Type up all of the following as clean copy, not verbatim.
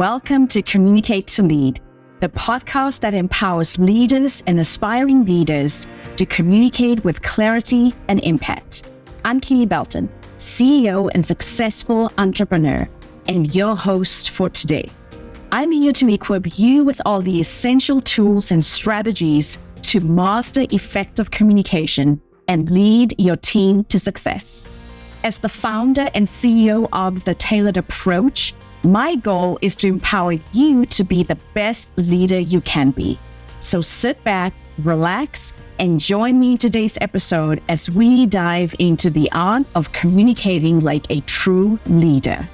Welcome to Communicate to Lead, the podcast that empowers leaders and aspiring leaders to communicate with clarity and impact. I'm Kele Belton, CEO and successful entrepreneur, and your host for today. I'm here to equip you with all the essential tools and strategies to master effective communication and lead your team to success. As the founder and CEO of The Tailored Approach, my goal is to empower you to be the best leader you can be. So sit back, relax, and join me in today's episode as we dive into the art of communicating like a true leader.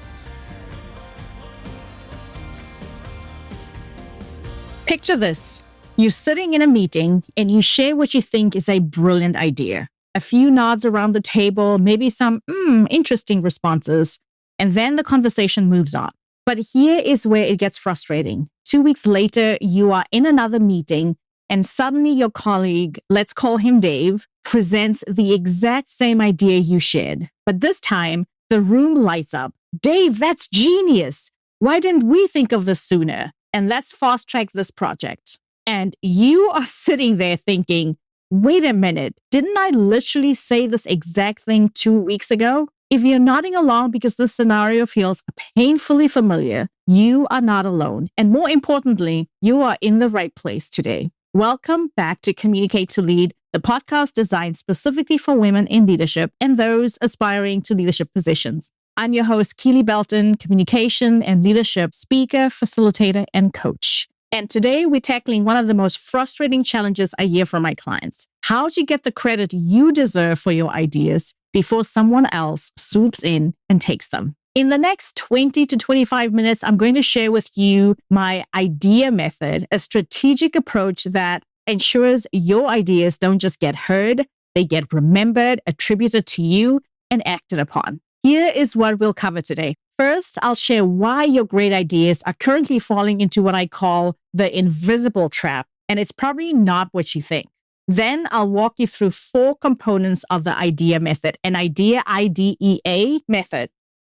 Picture this. You're sitting in a meeting and you share what you think is a brilliant idea. A few nods around the table, maybe some interesting responses, and then the conversation moves on. But here is where it gets frustrating. 2 weeks later, you are in another meeting and suddenly your colleague, let's call him Dave, presents the exact same idea you shared. But this time, the room lights up. Dave, that's genius. Why didn't we think of this sooner? And let's fast track this project. And you are sitting there thinking, wait a minute, didn't I literally say this exact thing 2 weeks ago? If you're nodding along because this scenario feels painfully familiar, you are not alone. And more importantly, you are in the right place today. Welcome back to Communicate to Lead, the podcast designed specifically for women in leadership and those aspiring to leadership positions. I'm your host, Kele Belton, communication and leadership speaker, facilitator, and coach. And today we're tackling one of the most frustrating challenges I hear from my clients. How to get the credit you deserve for your ideas before someone else swoops in and takes them. In the next 20 to 25 minutes, I'm going to share with you my I.D.E.A method, a strategic approach that ensures your ideas don't just get heard, they get remembered, attributed to you, and acted upon. Here is what we'll cover today. First, I'll share why your great ideas are currently falling into what I call the invisible trap, and it's probably not what you think. Then I'll walk you through 4 components of the I.D.E.A method, an I.D.E.A, I.D.E.A method.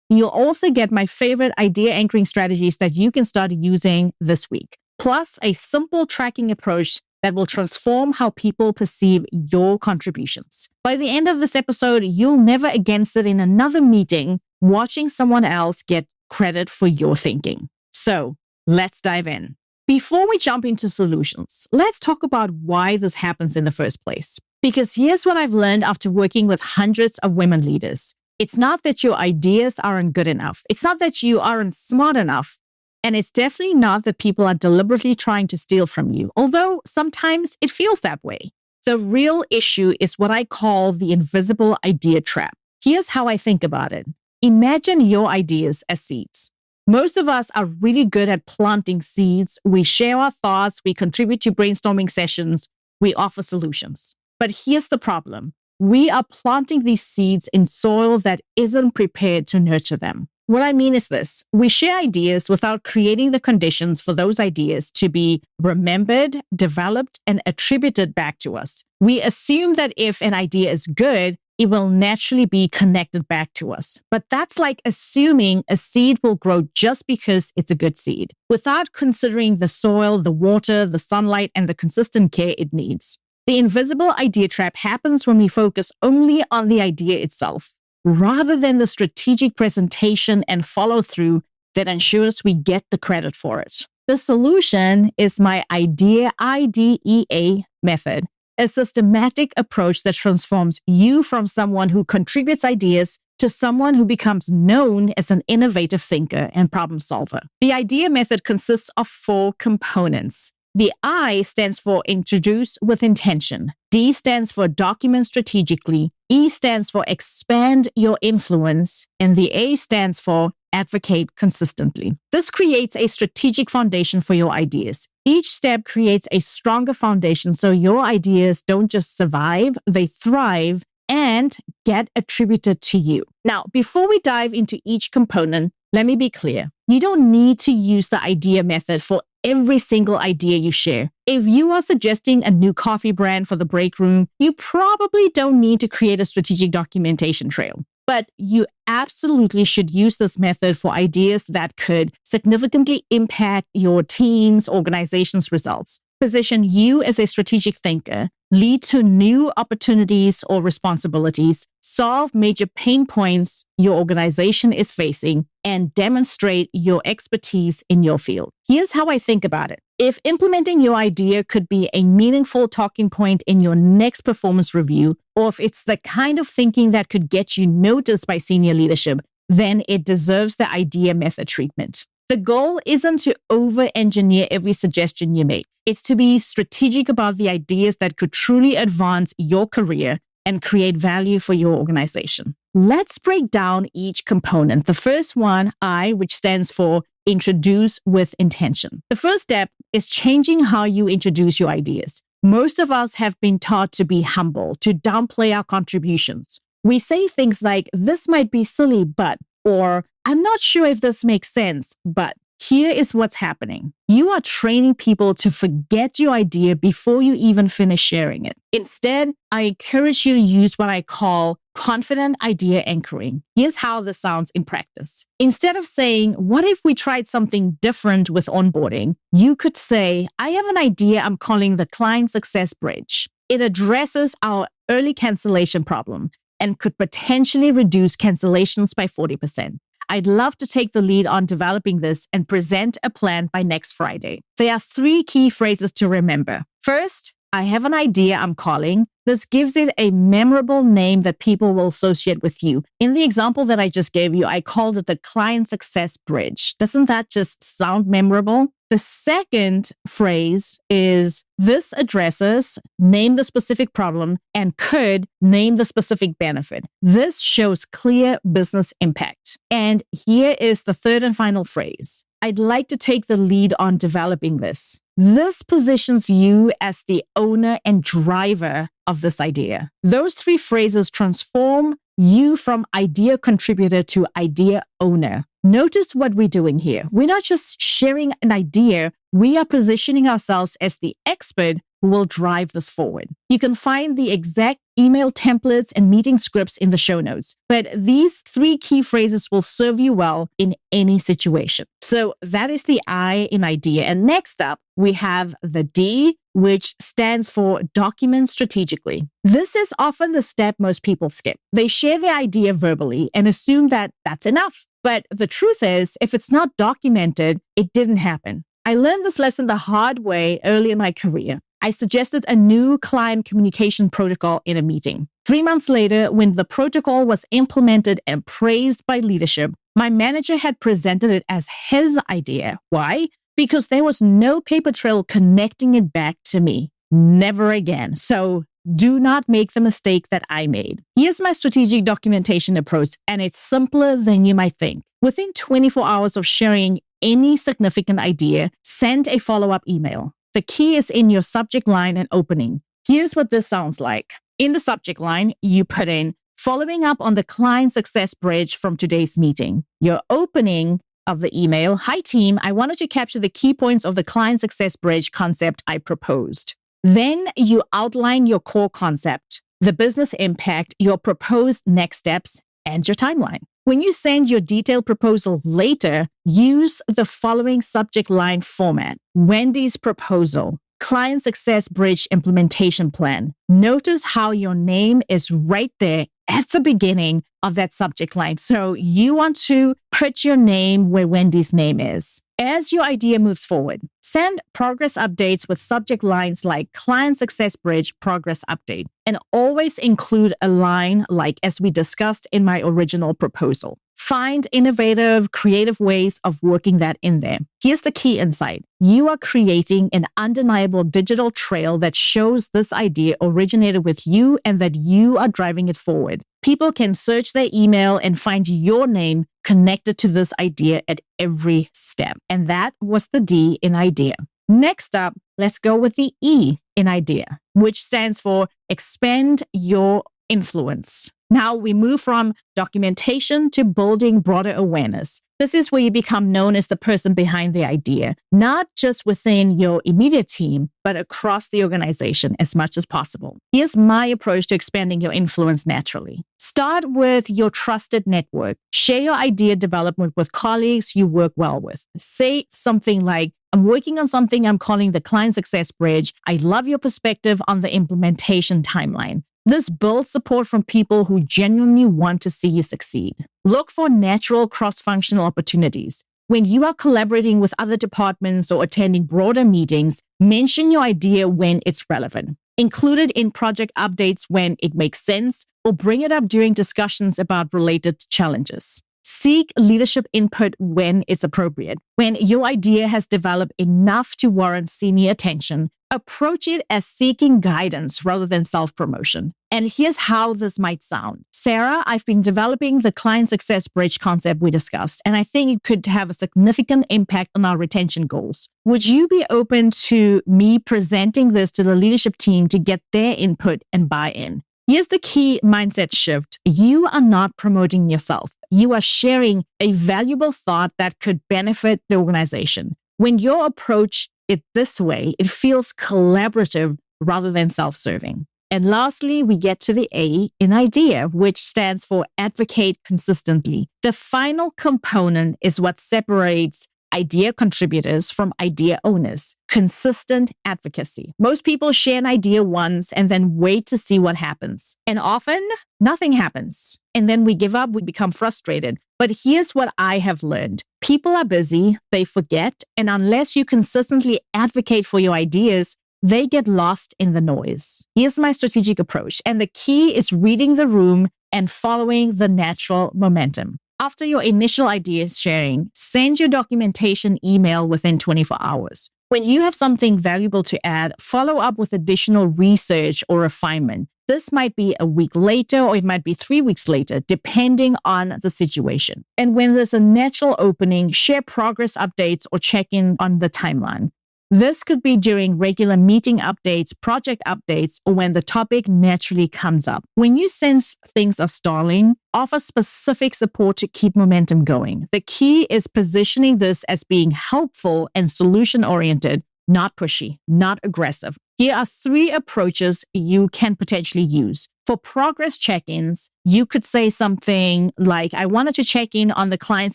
You'll also get my favorite idea anchoring strategies that you can start using this week, plus a simple tracking approach that will transform how people perceive your contributions. By the end of this episode, you'll never again sit in another meeting watching someone else get credit for your thinking. So let's dive in. Before we jump into solutions, let's talk about why this happens in the first place. Because here's what I've learned after working with hundreds of women leaders. It's not that your ideas aren't good enough. It's not that you aren't smart enough. And it's definitely not that people are deliberately trying to steal from you, although sometimes it feels that way. The real issue is what I call the invisible idea trap. Here's how I think about it. Imagine your ideas as seeds. Most of us are really good at planting seeds. We share our thoughts, we contribute to brainstorming sessions, we offer solutions. But here's the problem. We are planting these seeds in soil that isn't prepared to nurture them. What I mean is this. We share ideas without creating the conditions for those ideas to be remembered, developed, and attributed back to us. We assume that if an idea is good, it will naturally be connected back to us. But that's like assuming a seed will grow just because it's a good seed, without considering the soil, the water, the sunlight, and the consistent care it needs. The invisible idea trap happens when we focus only on the idea itself, rather than the strategic presentation and follow-through that ensures we get the credit for it. The solution is my I.D.E.A, I.D.E.A method, a systematic approach that transforms you from someone who contributes ideas to someone who becomes known as an innovative thinker and problem solver. The I.D.E.A method consists of 4 components. The I stands for introduce with intention. D stands for document strategically. E stands for expand your influence. And the A stands for advocate consistently. This creates a strategic foundation for your ideas. Each step creates a stronger foundation so your ideas don't just survive, they thrive and get attributed to you. Now, before we dive into each component, let me be clear. You don't need to use the I.D.E.A method for every single idea you share. If you are suggesting a new coffee brand for the break room, you probably don't need to create a strategic documentation trail. But you absolutely should use this method for ideas that could significantly impact your team's organization's results, position you as a strategic thinker, lead to new opportunities or responsibilities, solve major pain points your organization is facing, and demonstrate your expertise in your field. Here's how I think about it. If implementing your idea could be a meaningful talking point in your next performance review, or if it's the kind of thinking that could get you noticed by senior leadership, then it deserves the I.D.E.A method treatment. The goal isn't to over-engineer every suggestion you make. It's to be strategic about the ideas that could truly advance your career and create value for your organization. Let's break down each component. The first one, I, which stands for introduce with intention. The first step is changing how you introduce your ideas. Most of us have been taught to be humble, to downplay our contributions. We say things like, this might be silly, but, or I'm not sure if this makes sense, but here is what's happening. You are training people to forget your idea before you even finish sharing it. Instead, I encourage you to use what I call confident idea anchoring. Here's how this sounds in practice. Instead of saying, what if we tried something different with onboarding? You could say, I have an idea I'm calling the client success bridge. It addresses our early cancellation problem and could potentially reduce cancellations by 40%. I'd love to take the lead on developing this and present a plan by next Friday. There are 3 key phrases to remember. First, I have an idea I'm calling. This gives it a memorable name that people will associate with you. In the example that I just gave you, I called it the Client Success Bridge. Doesn't that just sound memorable? The second phrase is this addresses, name the specific problem, and could name the specific benefit. This shows clear business impact. And here is the third and final phrase. I'd like to take the lead on developing this. This positions you as the owner and driver of this idea. Those 3 phrases transform you from idea contributor to idea owner. Notice what we're doing here. We're not just sharing an idea, we are positioning ourselves as the expert who will drive this forward. You can find the exact email templates and meeting scripts in the show notes, but these 3 key phrases will serve you well in any situation. So that is the I in idea. And next up, we have the D, which stands for document strategically. This is often the step most people skip. They share their idea verbally and assume that that's enough. But the truth is, if it's not documented, it didn't happen. I learned this lesson the hard way early in my career. I suggested a new client communication protocol in a meeting. 3 months later, when the protocol was implemented and praised by leadership, my manager had presented it as his idea. Why? Because there was no paper trail connecting it back to me. Never again. So do not make the mistake that I made. Here's my strategic documentation approach, and it's simpler than you might think. Within 24 hours of sharing any significant idea, send a follow-up email. The key is in your subject line and opening. Here's what this sounds like. In the subject line, you put in, following up on the client success bridge from today's meeting. Your opening of the email, hi team, I wanted to capture the key points of the client success bridge concept I proposed. Then you outline your core concept, the business impact, your proposed next steps, and your timeline. When you send your detailed proposal later, use the following subject line format. Wendy's proposal, client success bridge implementation plan. Notice how your name is right there at the beginning of that subject line. So you want to put your name where Wendy's name is. As your idea moves forward, send progress updates with subject lines like Client Success Bridge Progress Update, and always include a line like, as we discussed in my original proposal. Find innovative, creative ways of working that in there. Here's the key insight. You are creating an undeniable digital trail that shows this idea originated with you and that you are driving it forward. People can search their email and find your name connected to this idea at every step. And that was the D in idea. Next up, let's go with the E in idea, which stands for expand your influence. Now we move from documentation to building broader awareness. This is where you become known as the person behind the idea, not just within your immediate team, but across the organization as much as possible. Here's my approach to expanding your influence naturally. Start with your trusted network. Share your idea development with colleagues you work well with. Say something like, I'm working on something I'm calling the Client Success Bridge. I love your perspective on the implementation timeline. This builds support from people who genuinely want to see you succeed. Look for natural cross-functional opportunities. When you are collaborating with other departments or attending broader meetings, mention your idea when it's relevant. Include it in project updates when it makes sense, or bring it up during discussions about related challenges. Seek leadership input when it's appropriate. When your idea has developed enough to warrant senior attention, approach it as seeking guidance rather than self-promotion. And here's how this might sound. Sarah, I've been developing the Client Success Bridge concept we discussed, and I think it could have a significant impact on our retention goals. Would you be open to me presenting this to the leadership team to get their input and buy-in? Here's the key mindset shift. You are not promoting yourself. You are sharing a valuable thought that could benefit the organization. When you approach it this way, it feels collaborative rather than self-serving. And lastly, we get to the A in I.D.E.A, which stands for advocate consistently. The final component is what separates idea contributors from idea owners: consistent advocacy. Most people share an idea once and then wait to see what happens. And often, nothing happens. And then we give up, we become frustrated. But here's what I have learned. People are busy, they forget, and unless you consistently advocate for your ideas, they get lost in the noise. Here's my strategic approach, and the key is reading the room and following the natural momentum. After your initial ideas sharing, send your documentation email within 24 hours. When you have something valuable to add, follow up with additional research or refinement. This might be a week later, or it might be 3 weeks later, depending on the situation. And when there's a natural opening, share progress updates or check in on the timeline. This could be during regular meeting updates, project updates, or when the topic naturally comes up. When you sense things are stalling, offer specific support to keep momentum going. The key is positioning this as being helpful and solution-oriented, not pushy, not aggressive. Here are 3 approaches you can potentially use. For progress check-ins, you could say something like, I wanted to check in on the Client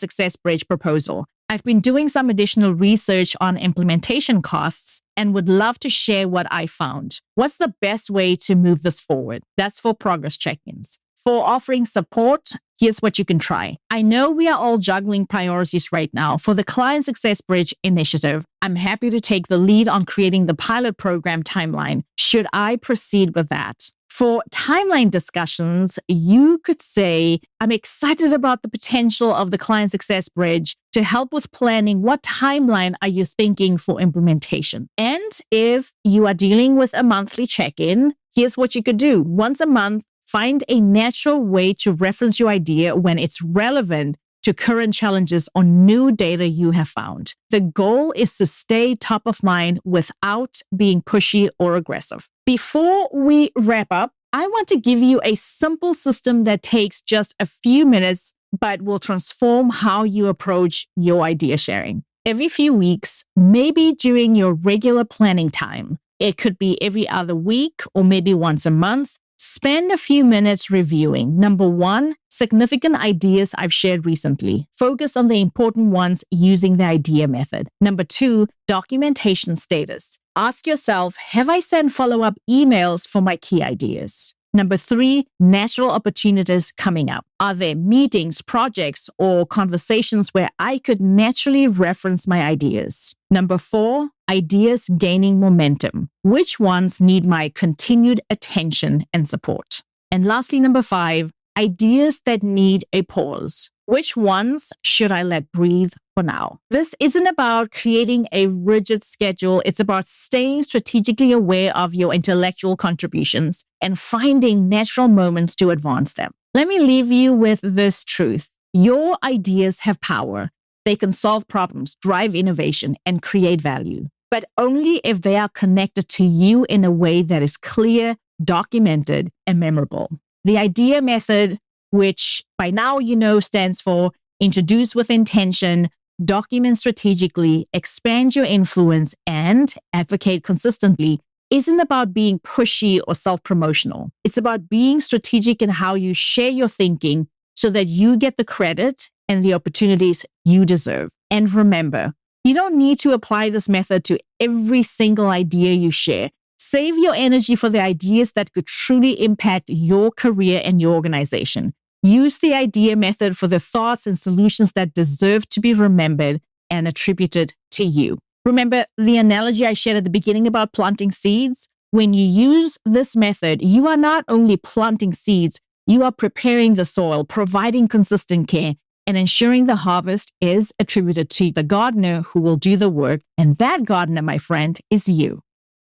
Success Bridge proposal. I've been doing some additional research on implementation costs and would love to share what I found. What's the best way to move this forward? That's for progress check-ins. For offering support, here's what you can try. I know we are all juggling priorities right now. For the Client Success Bridge initiative, I'm happy to take the lead on creating the pilot program timeline. Should I proceed with that? For timeline discussions, you could say, I'm excited about the potential of the Client Success Bridge to help with planning. What timeline are you thinking for implementation? And if you are dealing with a monthly check-in, here's what you could do. Once a month, find a natural way to reference your idea when it's relevant to current challenges or new data you have found. The goal is to stay top of mind without being pushy or aggressive. Before we wrap up, I want to give you a simple system that takes just a few minutes, but will transform how you approach your idea sharing. Every few weeks, maybe during your regular planning time, it could be every other week or maybe once a month, spend a few minutes reviewing. Number 1, significant ideas I've shared recently. Focus on the important ones using the I.D.E.A method. Number 2, documentation status. Ask yourself, have I sent follow-up emails for my key ideas? Number 3, natural opportunities coming up. Are there meetings, projects, or conversations where I could naturally reference my ideas? Number 4, ideas gaining momentum. Which ones need my continued attention and support? And lastly, number 5, ideas that need a pause. Which ones should I let breathe for now? This isn't about creating a rigid schedule. It's about staying strategically aware of your intellectual contributions and finding natural moments to advance them. Let me leave you with this truth. Your ideas have power. They can solve problems, drive innovation, and create value, but only if they are connected to you in a way that is clear, documented, and memorable. The I.D.E.A method, which by now you know stands for introduce with intention, document strategically, expand your influence, and advocate consistently, isn't about being pushy or self-promotional. It's about being strategic in how you share your thinking so that you get the credit and the opportunities you deserve. And remember, you don't need to apply this method to every single idea you share. Save your energy for the ideas that could truly impact your career and your organization. Use the I.D.E.A method for the thoughts and solutions that deserve to be remembered and attributed to you. Remember the analogy I shared at the beginning about planting seeds? When you use this method, you are not only planting seeds, you are preparing the soil, providing consistent care, and ensuring the harvest is attributed to the gardener who will do the work. And that gardener, my friend, is you.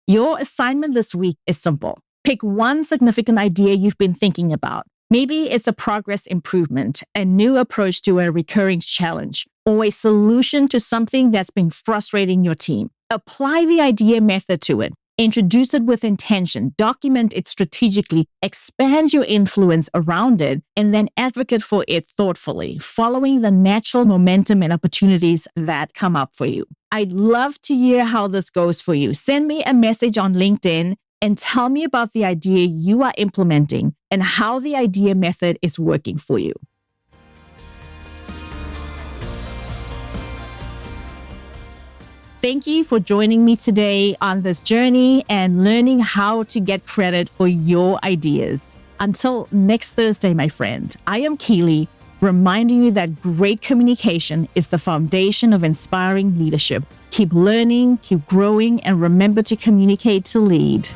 Your assignment this week is simple. Pick one significant idea you've been thinking about. Maybe it's a progress improvement, a new approach to a recurring challenge, or a solution to something that's been frustrating your team. Apply the I.D.E.A method to it. Introduce it with intention, document it strategically, expand your influence around it, and then advocate for it thoughtfully, following the natural momentum and opportunities that come up for you. I'd love to hear how this goes for you. Send me a message on LinkedIn and tell me about the idea you are implementing and how the I.D.E.A method is working for you. Thank you for joining me today on this journey and learning how to get credit for your ideas. Until next Thursday, my friend, I am Kele, reminding you that great communication is the foundation of inspiring leadership. Keep learning, keep growing, and remember to communicate to lead.